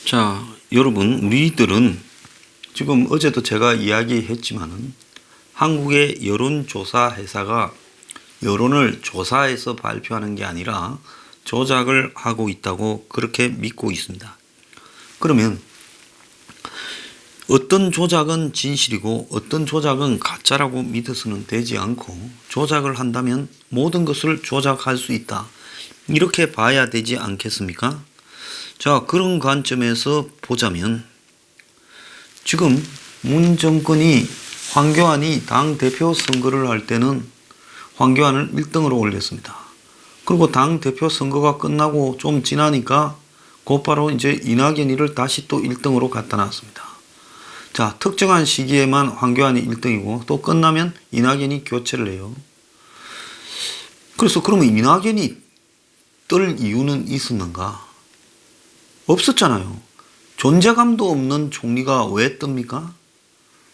자, 여러분, 우리들은 지금 어제도 제가 이야기했지만은 한국의 여론조사 회사가 여론을 조사해서 발표하는 게 아니라 조작을 하고 있다고 그렇게 믿고 있습니다. 그러면 어떤 조작은 진실이고 어떤 조작은 가짜라고 믿어서는 되지 않고, 조작을 한다면 모든 것을 조작할 수 있다, 이렇게 봐야 되지 않겠습니까? 자, 그런 관점에서 보자면 지금 문 정권이 황교안이 당대표 선거를 할 때는 황교안을 1등으로 올렸습니다. 그리고 당대표 선거가 끝나고 좀 지나니까 곧바로 이제 이낙연이를 다시 또 1등으로 갖다 놨습니다. 자, 특정한 시기에만 황교안이 1등이고 또 끝나면 이낙연이 교체를 해요. 그래서 그러면 이낙연이 뜰 이유는 있었는가? 없었잖아요. 존재감도 없는 총리가 왜 뜹니까?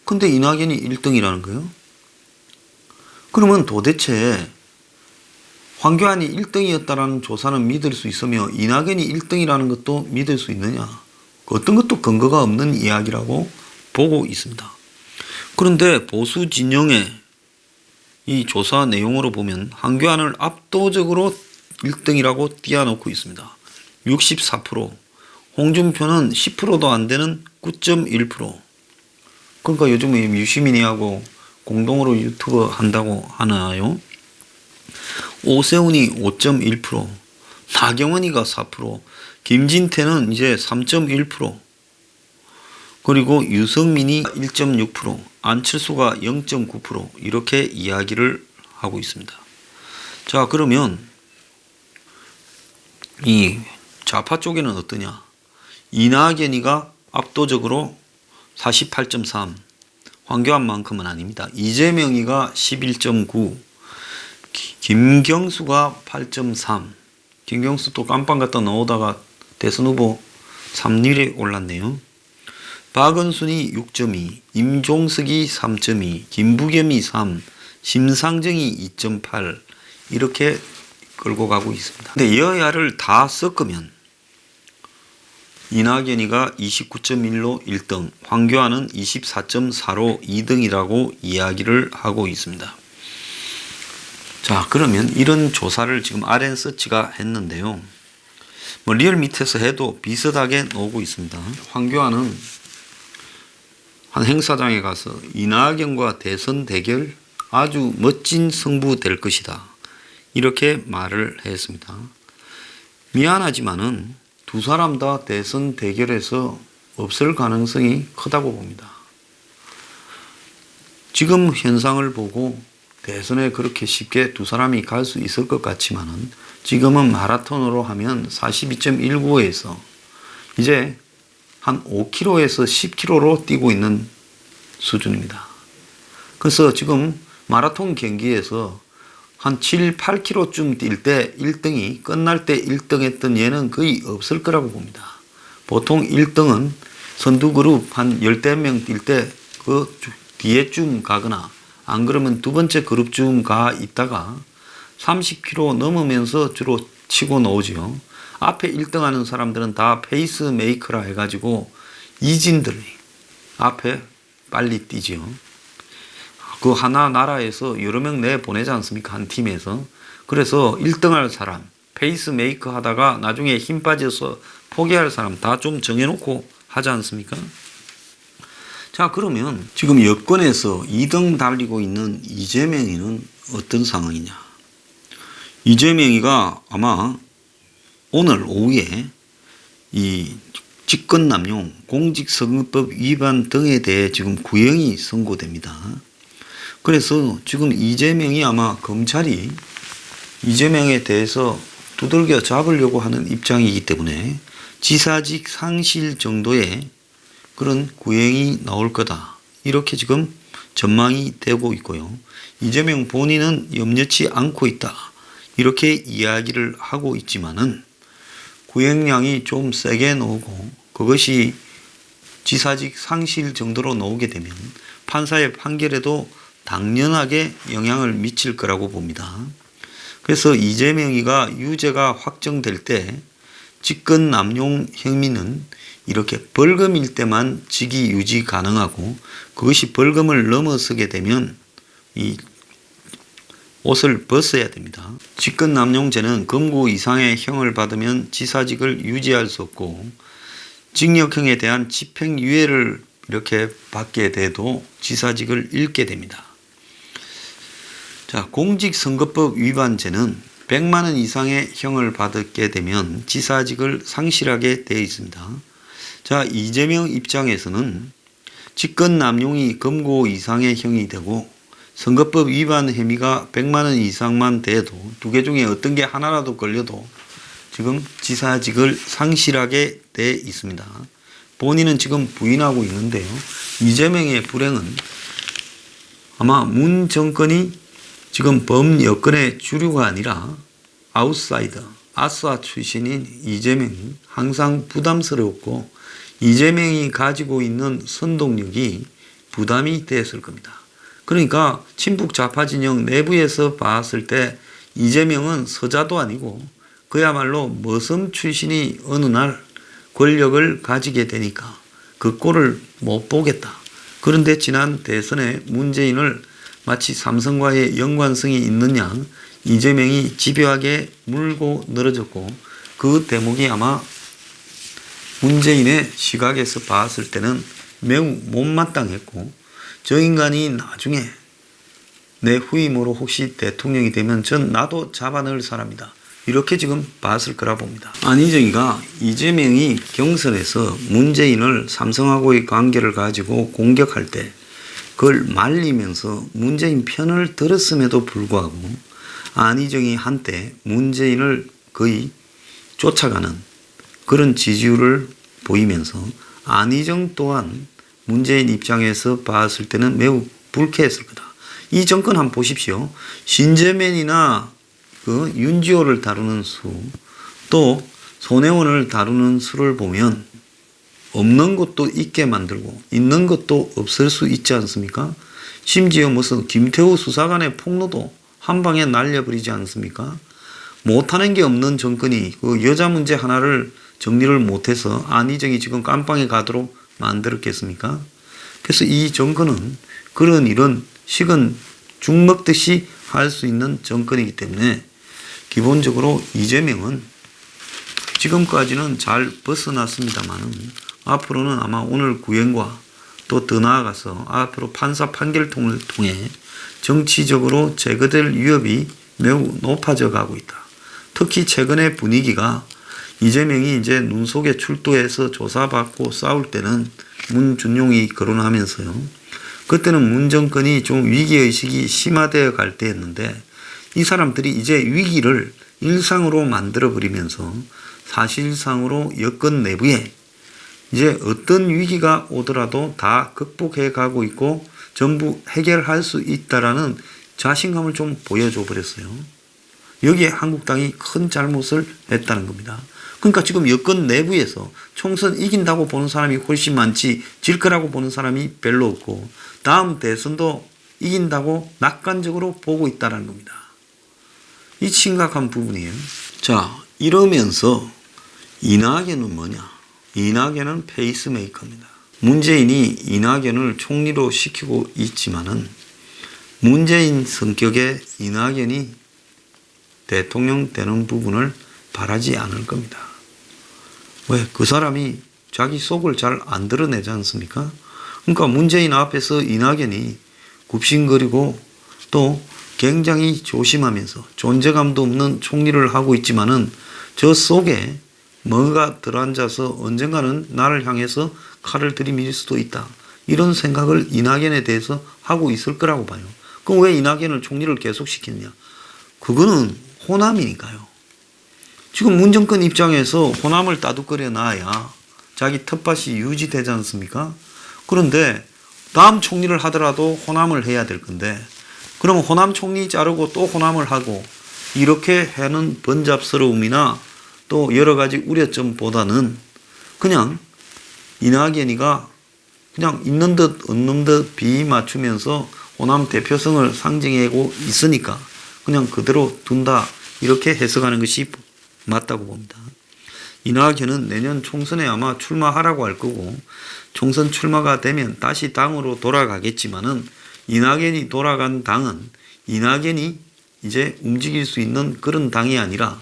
근데 이낙연이 1등이라는 거예요? 그러면 도대체 황교안이 1등이었다라는 조사는 믿을 수 있으며 이낙연이 1등이라는 것도 믿을 수 있느냐? 어떤 것도 근거가 없는 이야기라고 보고 있습니다. 그런데 보수 진영의 이 조사 내용으로 보면 황교안을 압도적으로 1등이라고 띄워놓고 있습니다. 64%, 홍준표는 10%도 안 되는 9.1%. 그러니까 요즘에 유시민이하고 공동으로 유튜브 한다고 하나요? 오세훈이 5.1%, 나경원이가 4%, 김진태는 이제 3.1%, 그리고 유승민이 1.6%, 안철수가 0.9% 이렇게 이야기를 하고 있습니다. 자, 그러면 이 좌파 쪽에는 어떠냐? 이낙연이가 압도적으로 48.3, 황교안만큼은 아닙니다. 이재명이가 11.9, 김경수가 8.3, 김경수 또 깜빵 갖다 넣어다가 대선 후보 3위에 올랐네요. 박은순이 6.2, 임종석이 3.2, 김부겸이 3, 심상정이 2.8 이렇게 끌고 가고 있습니다. 근데 여야를 다 섞으면 이낙연이가 29.1로 1등, 황교안은 24.4로 2등이라고 이야기를 하고 있습니다. 자, 그러면 이런 조사를 지금 RN서치가 했는데요. 리얼미터에서 해도 비슷하게 나오고 있습니다. 황교안은 한 행사장에 가서 이낙연과 대선 대결 아주 멋진 승부 될 것이다, 이렇게 말을 했습니다. 미안하지만은 두 사람 다 대선 대결에서 없을 가능성이 크다고 봅니다. 지금 현상을 보고 대선에 그렇게 쉽게 두 사람이 갈 수 있을 것 같지만은 지금은 마라톤으로 하면 42.19에서 이제 한 5km에서 10km로 뛰고 있는 수준입니다. 그래서 지금 마라톤 경기에서 한 7, 8km쯤 뛸 때 1등이 끝날 때 1등 했던 얘는 거의 없을 거라고 봅니다. 보통 1등은 선두그룹 한 10명 뛸 때 그 뒤에 쯤 가거나 안 그러면 두 번째 그룹쯤 가 있다가 30km 넘으면서 주로 치고 나오죠. 앞에 1등 하는 사람들은 다 페이스메이커라 해가지고 이진들이 앞에 빨리 뛰죠. 그 하나 나라에서 여러 명 내보내지 않습니까? 한 팀에서. 그래서 1등 할 사람, 페이스메이커 하다가 나중에 힘 빠져서 포기할 사람 다 좀 정해놓고 하지 않습니까? 자, 그러면 지금 여권에서 2등 달리고 있는 이재명이는 어떤 상황이냐? 이재명이가 아마 오늘 오후에 이 직권남용, 공직선거법 위반 등에 대해 지금 구형이 선고됩니다. 그래서 지금 이재명이 아마 검찰이 이재명에 대해서 두들겨 잡으려고 하는 입장이기 때문에 지사직 상실 정도의 그런 구형이 나올 거다, 이렇게 지금 전망이 되고 있고요. 이재명 본인은 염려치 않고 있다, 이렇게 이야기를 하고 있지만은 구형량이 좀 세게 나오고 그것이 지사직 상실 정도로 나오게 되면 판사의 판결에도 당연하게 영향을 미칠 거라고 봅니다. 그래서 이재명이가 유죄가 확정될 때 직권남용 혐의는 이렇게 벌금일 때만 직위 유지 가능하고 그것이 벌금을 넘어서게 되면 이 옷을 벗어야 됩니다. 직권남용죄는 금고 이상의 형을 받으면 지사직을 유지할 수 없고 징역형에 대한 집행유예를 이렇게 받게 돼도 지사직을 잃게 됩니다. 자, 공직선거법 위반죄는 100만 원 이상의 형을 받게 되면 지사직을 상실하게 되어 있습니다. 자, 이재명 입장에서는 직권남용이 금고 이상의 형이 되고 선거법 위반 혐의가 100만 원 이상만 돼도 두 개 중에 어떤 게 하나라도 걸려도 지금 지사직을 상실하게 돼 있습니다. 본인은 지금 부인하고 있는데요. 이재명의 불행은 아마 문 정권이 지금 범여권의 주류가 아니라 아웃사이더, 아싸 출신인 이재명이 항상 부담스러웠고 이재명이 가지고 있는 선동력이 부담이 됐을 겁니다. 그러니까 친북 좌파 진영 내부에서 봤을 때 이재명은 서자도 아니고 그야말로 머슴 출신이 어느 날 권력을 가지게 되니까 그 꼴을 못 보겠다. 그런데 지난 대선에 문재인을 마치 삼성과의 연관성이 있는 양 이재명이 집요하게 물고 늘어졌고 그 대목이 아마 문재인의 시각에서 봤을 때는 매우 못마땅했고 저 인간이 나중에 내 후임으로 혹시 대통령이 되면 전 나도 잡아넣을 사람이다. 이렇게 지금 봤을 거라 봅니다. 안희정이가 이재명이 경선에서 문재인을 삼성하고의 관계를 가지고 공격할 때 그걸 말리면서 문재인 편을 들었음에도 불구하고 안희정이 한때 문재인을 거의 쫓아가는 그런 지지율을 보이면서 안희정 또한 문재인 입장에서 봤을 때는 매우 불쾌했을 거다. 이 정권 한번 보십시오. 신재면이나 그 윤지호를 다루는 수, 또 손혜원을 다루는 수를 보면 없는 것도 있게 만들고 있는 것도 없을 수 있지 않습니까? 심지어 무슨 김태우 수사관의 폭로도 한 방에 날려버리지 않습니까? 못하는 게 없는 정권이 그 여자 문제 하나를 정리를 못해서 안희정이 지금 깜빵에 가도록 만들었겠습니까? 그래서 이 정권은 그런 이런 식은 죽 먹듯이 할 수 있는 정권이기 때문에 기본적으로 이재명은 지금까지는 잘 벗어났습니다만 앞으로는 아마 오늘 구형과 또 더 나아가서 앞으로 판사 판결통을 통해 정치적으로 제거될 위협이 매우 높아져 가고 있다. 특히 최근의 분위기가 이재명이 이제 눈 속에 출두해서 조사받고 싸울 때는 문준용이 거론하면서요. 그때는 문 정권이 좀 위기의식이 심화되어 갈 때였는데 이 사람들이 이제 위기를 일상으로 만들어버리면서 사실상으로 여권 내부에 이제 어떤 위기가 오더라도 다 극복해 가고 있고 전부 해결할 수 있다라는 자신감을 좀 보여줘 버렸어요. 여기에 한국당이 큰 잘못을 했다는 겁니다. 그러니까 지금 여권 내부에서 총선 이긴다고 보는 사람이 훨씬 많지 질 거라고 보는 사람이 별로 없고 다음 대선도 이긴다고 낙관적으로 보고 있다는 겁니다. 이 심각한 부분이에요. 자, 이러면서 이낙연은 뭐냐? 이낙연은 페이스메이커입니다. 문재인이 이낙연을 총리로 시키고 있지만은 문재인 성격의 이낙연이 대통령 되는 부분을 바라지 않을 겁니다. 왜? 그 사람이 자기 속을 잘 안 드러내지 않습니까? 그러니까 문재인 앞에서 이낙연이 굽신거리고 또 굉장히 조심하면서 존재감도 없는 총리를 하고 있지만은 저 속에 뭔가 들어앉아서 언젠가는 나를 향해서 칼을 들이밀 수도 있다. 이런 생각을 이낙연에 대해서 하고 있을 거라고 봐요. 그럼 왜 이낙연을 총리를 계속 시키느냐? 그거는 호남이니까요. 지금 문정권 입장에서 호남을 따둑거려 놔야 자기 텃밭이 유지되지 않습니까? 그런데 다음 총리를 하더라도 호남을 해야 될 건데 그러면 호남 총리 자르고 또 호남을 하고 이렇게 하는 번잡스러움이나 또 여러 가지 우려점보다는 그냥 이낙연이가 그냥 있는 듯 없는 듯 비 맞추면서 호남 대표성을 상징하고 있으니까 그냥 그대로 둔다 이렇게 해석하는 것이 맞다고 봅니다. 이낙연은 내년 총선에 아마 출마하라고 할 거고 총선 출마가 되면 다시 당으로 돌아가겠지만은 이낙연이 돌아간 당은 이낙연이 이제 움직일 수 있는 그런 당이 아니라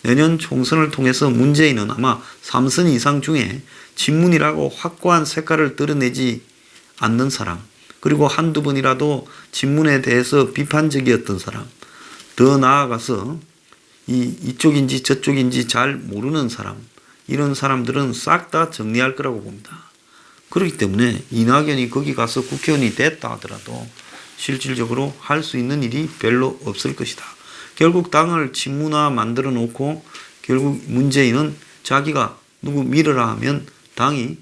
내년 총선을 통해서 문재인은 아마 3선 이상 중에 친문이라고 확고한 색깔을 드러내지 않는 사람, 그리고 한두 번이라도 친문에 대해서 비판적이었던 사람, 더 나아가서 이쪽인지 저쪽인지 잘 모르는 사람, 이런 사람들은 싹 다 정리할 거라고 봅니다. 그렇기 때문에 이낙연이 거기 가서 국회의원이 됐다 하더라도 실질적으로 할 수 있는 일이 별로 없을 것이다. 결국 당을 친문화 만들어 놓고 결국 문재인은 자기가 누구 밀으라 하면 당이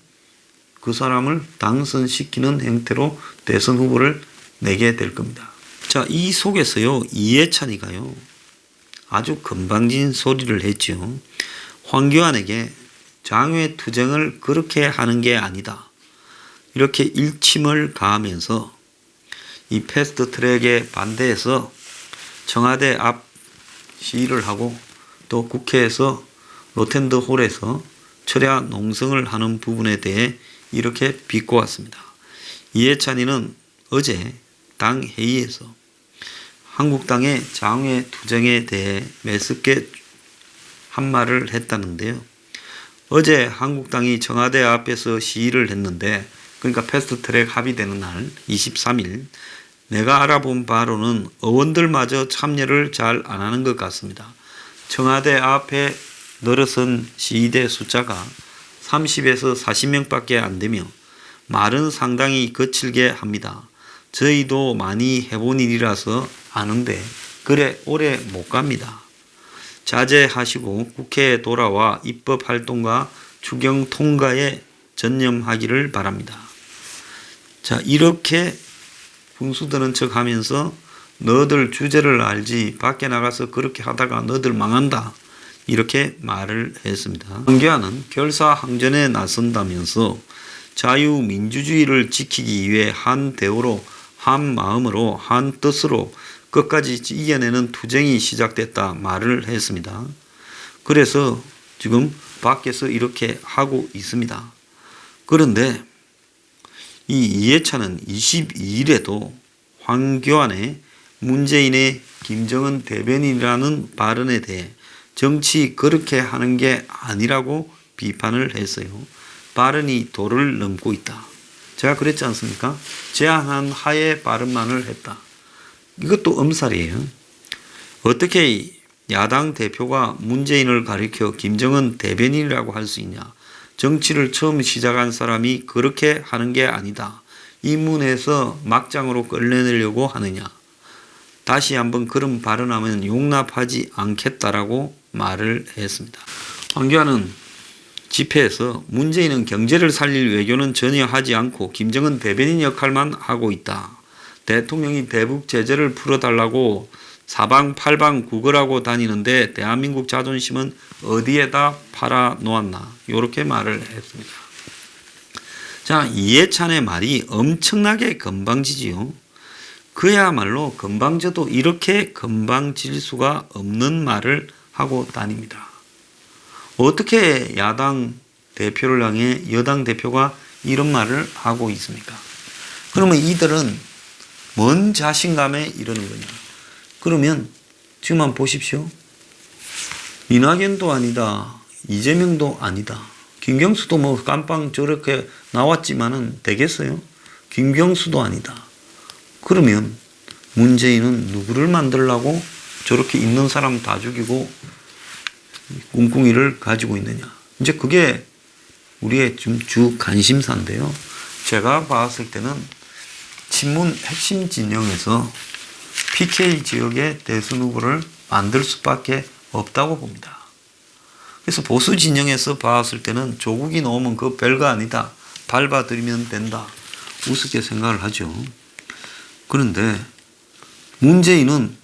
그 사람을 당선시키는 형태로 대선 후보를 내게 될 겁니다. 자, 이 속에서요, 이해찬이가요, 아주 건방진 소리를 했죠. 황교안에게 장외 투쟁을 그렇게 하는 게 아니다. 이렇게 일침을 가하면서 이 패스트 트랙에 반대해서 청와대 앞 시위를 하고 또 국회에서 로텐드 홀에서 철야 농성을 하는 부분에 대해 이렇게 비꼬았습니다. 이해찬이는 어제 당 회의에서 한국당의 장외 투쟁에 대해 매섭게 한 말을 했다는데요. 어제 한국당이 청와대 앞에서 시위를 했는데, 그러니까 패스트트랙 합의되는 날 23일, 내가 알아본 바로는 의원들마저 참여를 잘 안 하는 것 같습니다. 청와대 앞에 늘어선 시위대 숫자가 30에서 40명밖에 안 되며 말은 상당히 거칠게 합니다. 저희도 많이 해본 일이라서 아는데 그래 오래 못 갑니다. 자제하시고 국회에 돌아와 입법 활동과 추경 통과에 전념하기를 바랍니다. 자, 이렇게 분수드는 척 하면서 너들 주제를 알지 밖에 나가서 그렇게 하다가 너들 망한다, 이렇게 말을 했습니다. 황교안은 결사항전에 나선다면서 자유민주주의를 지키기 위해 한 대우로, 한 마음으로, 한 뜻으로 끝까지 이겨내는 투쟁이 시작됐다 말을 했습니다. 그래서 지금 밖에서 이렇게 하고 있습니다. 그런데 이 이해찬은 22일에도 황교안의 문재인의 김정은 대변인이라는 발언에 대해 정치 그렇게 하는 게 아니라고 비판을 했어요. 발언이 도를 넘고 있다. 제가 그랬지 않습니까? 제안한 하에 발언만을 했다. 이것도 엄살이에요. 어떻게 야당 대표가 문재인을 가리켜 김정은 대변인이라고 할 수 있냐. 정치를 처음 시작한 사람이 그렇게 하는 게 아니다. 이 문에서 막장으로 끌려내려고 하느냐. 다시 한번 그런 발언하면 용납하지 않겠다라고 말을 했습니다. 황교안은 집회에서 문재인은 경제를 살릴 외교는 전혀 하지 않고 김정은 대변인 역할만 하고 있다. 대통령이 대북 제재를 풀어달라고 사방팔방 구걸하고 다니는데 대한민국 자존심은 어디에다 팔아놓았나. 이렇게 말을 했습니다. 자, 이해찬의 말이 엄청나게 건방지지요. 그야말로 건방져도 이렇게 건방질 수가 없는 말을 하고 다닙니다. 어떻게 야당 대표를 향해 여당 대표가 이런 말을 하고 있습니까? 그러면 이들은 뭔 자신감에 이러는 거냐? 그러면 지금 한번 보십시오. 이낙연도 아니다. 이재명도 아니다. 김경수도 뭐 깜빵 저렇게 나왔지만은 되겠어요? 김경수도 아니다. 그러면 문재인은 누구를 만들려고 저렇게 있는 사람 다 죽이고 꿍꿍이를 가지고 있느냐. 이제 그게 우리의 좀 주 관심사인데요. 제가 봤을 때는 친문 핵심 진영에서 PK 지역의 대선 후보를 만들 수밖에 없다고 봅니다. 그래서 보수 진영에서 봤을 때는 조국이 나오면 그거 별거 아니다. 밟아들이면 된다. 우습게 생각을 하죠. 그런데 문재인은,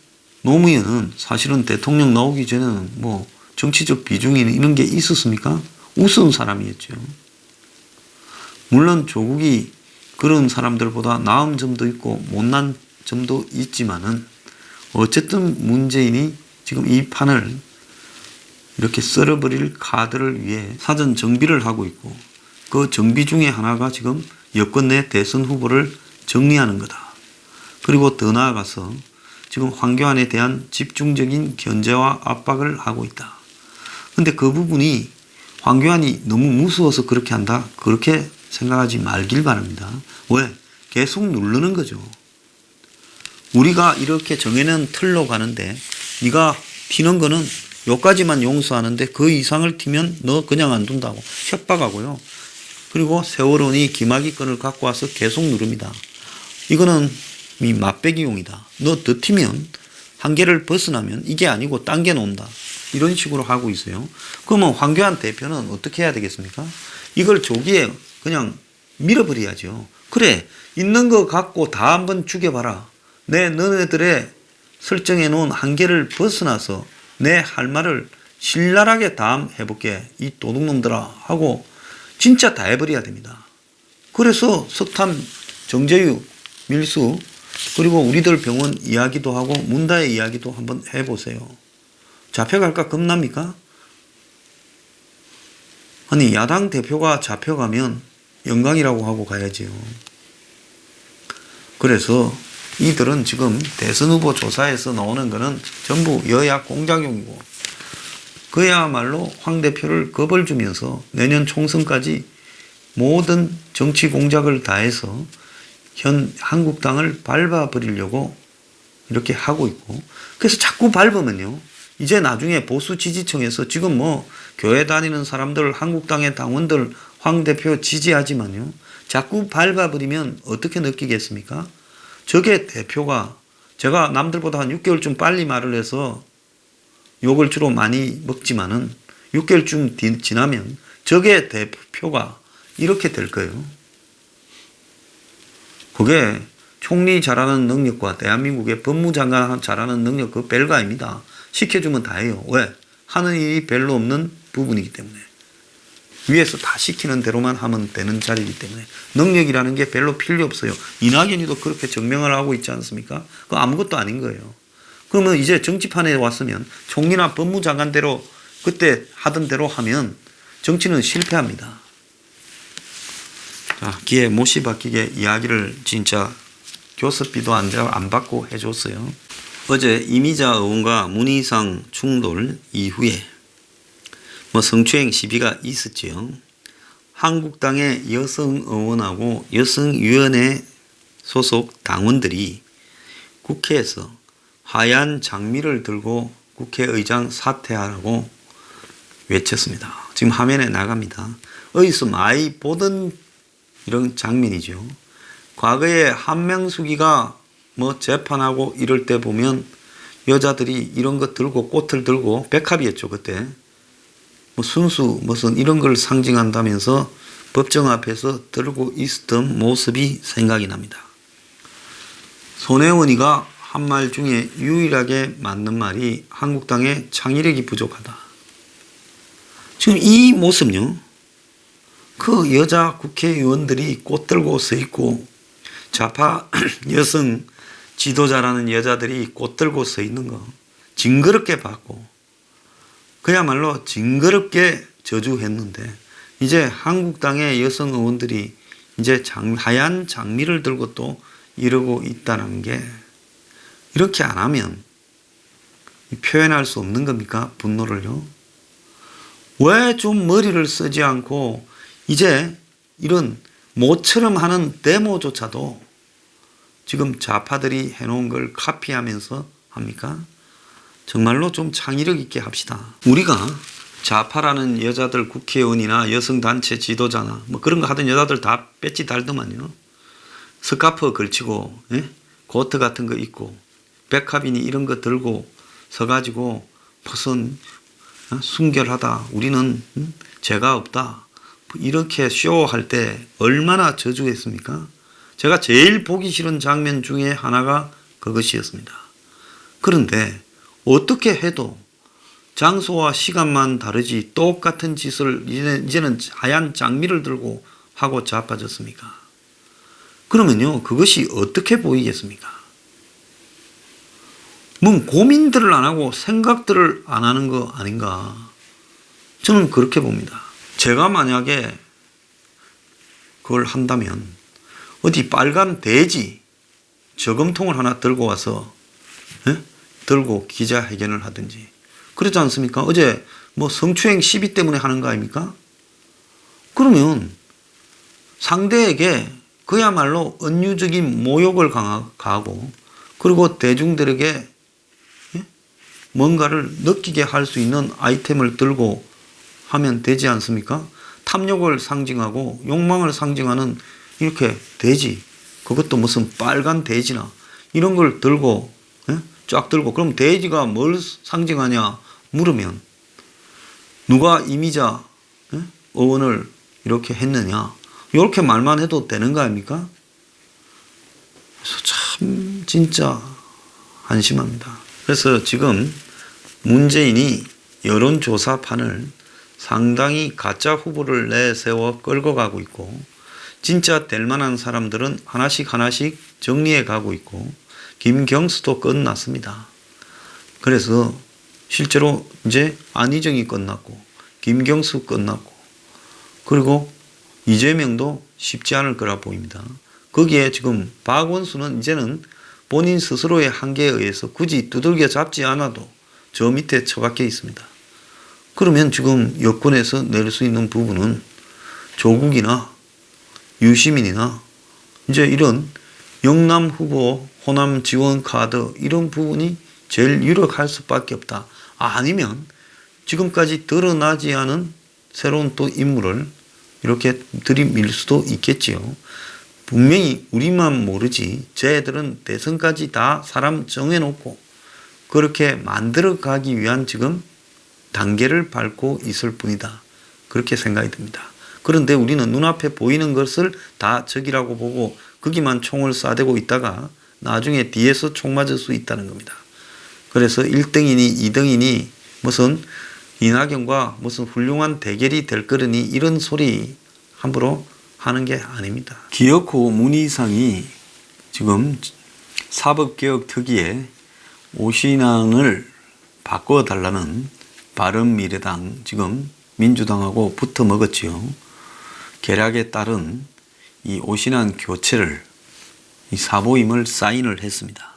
노무현은 사실은 대통령 나오기 전에는 뭐 정치적 비중이 이런 게 있었습니까? 우스운 사람이었죠. 물론 조국이 그런 사람들보다 나은 점도 있고 못난 점도 있지만은 어쨌든 문재인이 지금 이 판을 이렇게 썰어버릴 카드를 위해 사전 정비를 하고 있고, 그 정비 중에 하나가 지금 여권 내 대선 후보를 정리하는 거다. 그리고 더 나아가서 지금 황교안에 대한 집중적인 견제와 압박을 하고 있다. 근데 그 부분이 황교안이 너무 무서워서 그렇게 한다, 그렇게 생각하지 말길 바랍니다. 왜? 계속 누르는 거죠. 우리가 이렇게 정해놓은 틀로 가는데 네가 튀는 거는 여기까지만 용서하는데 그 이상을 튀면 너 그냥 안 둔다고 협박하고요. 그리고 세월호니 기막이권을 갖고 와서 계속 누릅니다. 이거는 이 맛배기용이다. 너 더 튀면 한계를 벗어나면 이게 아니고 당겨 놓는다. 이런 식으로 하고 있어요. 그러면 황교안 대표는 어떻게 해야 되겠습니까? 이걸 조기에 그냥 밀어버려야죠. 그래, 있는 거 갖고 다 한번 죽여봐라. 너네들의 설정해 놓은 한계를 벗어나서 내 할 말을 신랄하게 다 해볼게. 이 도둑놈들아 하고 진짜 다 해버려야 됩니다. 그래서 석탄, 정제유, 밀수, 그리고 우리들 병원 이야기도 하고 문다의 이야기도 한번 해보세요. 잡혀갈까 겁납니까? 아니, 야당 대표가 잡혀가면 영광이라고 하고 가야지요. 그래서 이들은 지금 대선 후보 조사에서 나오는 거는 전부 여야 공작용이고, 그야말로 황 대표를 겁을 주면서 내년 총선까지 모든 정치 공작을 다해서 현 한국당을 밟아버리려고 이렇게 하고 있고, 그래서 자꾸 밟으면요, 이제 나중에 보수 지지층에서 지금 뭐 교회 다니는 사람들, 한국당의 당원들 황 대표 지지하지만요, 자꾸 밟아버리면 어떻게 느끼겠습니까? 저게 대표가, 제가 남들보다 한 6개월쯤 빨리 말을 해서 욕을 주로 많이 먹지만은 6개월쯤 지나면 저게 대표가 이렇게 될 거예요. 그게 총리 잘하는 능력과 대한민국의 법무장관 잘하는 능력, 그 별거 아닙니다. 시켜주면 다 해요. 왜? 하는 일이 별로 없는 부분이기 때문에. 위에서 다 시키는 대로만 하면 되는 자리이기 때문에 능력이라는 게 별로 필요 없어요. 이낙연이도 그렇게 증명을 하고 있지 않습니까? 그거 아무것도 아닌 거예요. 그러면 이제 정치판에 왔으면 총리나 법무장관대로 그때 하던 대로 하면 정치는 실패합니다. 자, 기회 못이 바뀌게 이야기를 진짜 교섭비도 안 받고 해줬어요. 어제 이미자 의원과 문희상 충돌 이후에 성추행 시비가 있었지요. 한국당의 여성 의원하고 여성위원회 소속 당원들이 국회에서 하얀 장미를 들고 국회의장 사퇴하라고 외쳤습니다. 지금 화면에 나갑니다. 어디서 많이 보던 이런 장면이죠. 과거에 한명숙이가 재판하고 이럴 때 보면 여자들이 이런 거 들고 꽃을 들고 백합이었죠, 그때. 순수 무슨 이런 걸 상징한다면서 법정 앞에서 들고 있었던 모습이 생각이 납니다. 손혜원이가 한 말 중에 유일하게 맞는 말이 한국당의 창의력이 부족하다. 지금 이 모습요, 그 여자 국회의원들이 꽃 들고 서 있고 좌파 여성 지도자라는 여자들이 꽃 들고 서 있는 거 징그럽게 봤고, 그야말로 징그럽게 저주했는데, 이제 한국당의 여성 의원들이 이제 하얀 장미를 들고 또 이러고 있다는 게, 이렇게 안 하면 표현할 수 없는 겁니까? 분노를요. 왜 좀 머리를 쓰지 않고 이제 이런 모처럼 하는 데모조차도 지금 좌파들이 해놓은 걸 카피하면서 합니까? 정말로 좀 창의력 있게 합시다. 우리가 좌파라는 여자들 국회의원이나 여성단체 지도자나 그런 거 하던 여자들 다 배지 달더만요. 스카프 걸치고, 코트 같은 거 입고 백합이니 이런 거 들고 서가지고 무슨 순결하다, 우리는 죄가 없다, 이렇게 쇼할 때 얼마나 저주했습니까? 제가 제일 보기 싫은 장면 중에 하나가 그것이었습니다. 그런데 어떻게 해도 장소와 시간만 다르지 똑같은 짓을 이제는 하얀 장미를 들고 하고 자빠졌습니까? 그러면요, 그것이 어떻게 보이겠습니까? 고민들을 안 하고 생각들을 안 하는 거 아닌가? 저는 그렇게 봅니다. 제가 만약에 그걸 한다면 어디 빨간 돼지 저금통을 하나 들고 와서 들고 기자회견을 하든지 그렇지 않습니까? 어제 뭐 성추행 시비 때문에 하는 거 아닙니까? 그러면 상대에게 그야말로 은유적인 모욕을 가하고 그리고 대중들에게 뭔가를 느끼게 할 수 있는 아이템을 들고 하면 되지 않습니까? 탐욕을 상징하고 욕망을 상징하는 이렇게 돼지, 그것도 무슨 빨간 돼지나 이런 걸 들고 쫙 들고, 그럼 돼지가 뭘 상징하냐 물으면 누가 이미자 어원을 이렇게 했느냐 이렇게 말만 해도 되는 거 아닙니까? 그래서 참 진짜 한심합니다. 그래서 지금 문재인이 여론조사판을 상당히 가짜 후보를 내세워 끌고 가고 있고 진짜 될 만한 사람들은 하나씩 하나씩 정리해 가고 있고 김경수도 끝났습니다. 그래서 실제로 이제 안희정이 끝났고 김경수 끝났고 그리고 이재명도 쉽지 않을 거라 보입니다. 거기에 지금 박원순은 이제는 본인 스스로의 한계에 의해서 굳이 두들겨 잡지 않아도 저 밑에 처박혀 있습니다. 그러면 지금 여권에서 낼 수 있는 부분은 조국이나 유시민이나 이제 이런 영남 후보 호남 지원 카드 이런 부분이 제일 유력할 수밖에 없다. 아니면 지금까지 드러나지 않은 새로운 또 인물을 이렇게 들이밀 수도 있겠지요. 분명히 우리만 모르지 쟤들은 대선까지 다 사람 정해놓고 그렇게 만들어가기 위한 지금 단계를 밟고 있을 뿐이다. 그렇게 생각이 듭니다. 그런데 우리는 눈앞에 보이는 것을 다 적이라고 보고 거기만 총을 쏴대고 있다가 나중에 뒤에서 총 맞을 수 있다는 겁니다. 그래서 1등이니 2등이니 무슨 이낙연과 무슨 훌륭한 대결이 될 거라니 이런 소리 함부로 하는 게 아닙니다. 기어코 문희상이 지금 사법개혁 특위에 오신환을 바꿔달라는 바른미래당 지금 민주당하고 붙어 먹었지요. 계략에 따른 이 오신환 교체를 이 사보임을 사인을 했습니다.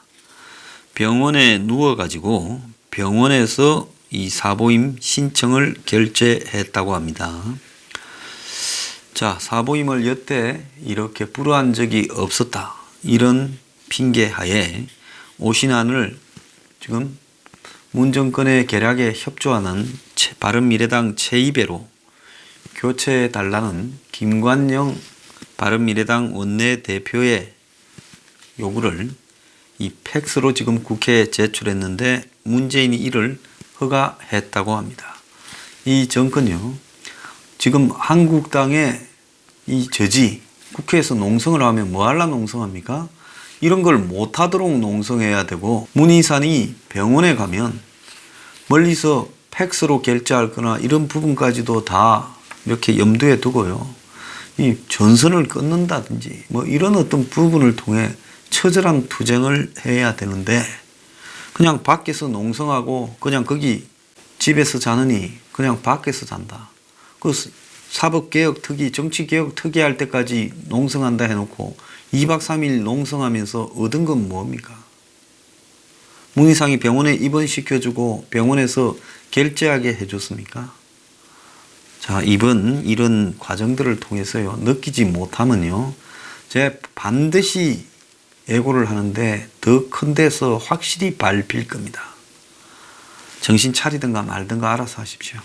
병원에 누워가지고 병원에서 이 사보임 신청을 결재했다고 합니다. 자, 사보임을 여태 이렇게 불허한 적이 없었다. 이런 핑계하에 오신환을 지금 문정권의 계략에 협조하는 바른미래당 최이배로 교체해달라는 김관영 바른미래당 원내대표의 요구를 이 팩스로 지금 국회에 제출했는데 문재인이 이를 허가했다고 합니다. 이 정권요, 지금 한국당의 이 저지 국회에서 농성을 하면 뭐 하려 농성합니까? 이런 걸 못하도록 농성해야 되고 문희산이 병원에 가면 멀리서 팩스로 결제할 거나 이런 부분까지도 다 이렇게 염두에 두고요. 이 전선을 끊는다든지 뭐 이런 어떤 부분을 통해 처절한 투쟁을 해야 되는데 그냥 밖에서 농성하고 그냥 거기 집에서 자느니 그냥 밖에서 잔다. 그 사법개혁 특위, 정치개혁 특위 할 때까지 농성한다 해놓고 2박 3일 농성하면서 얻은 건 뭡니까? 문희상이 병원에 입원시켜주고 병원에서 결제하게 해줬습니까? 자, 이런 과정들을 통해서요, 느끼지 못하면요, 제가 반드시 예고를 하는데 더 큰 데서 확실히 밟힐 겁니다. 정신 차리든가 말든가 알아서 하십시오.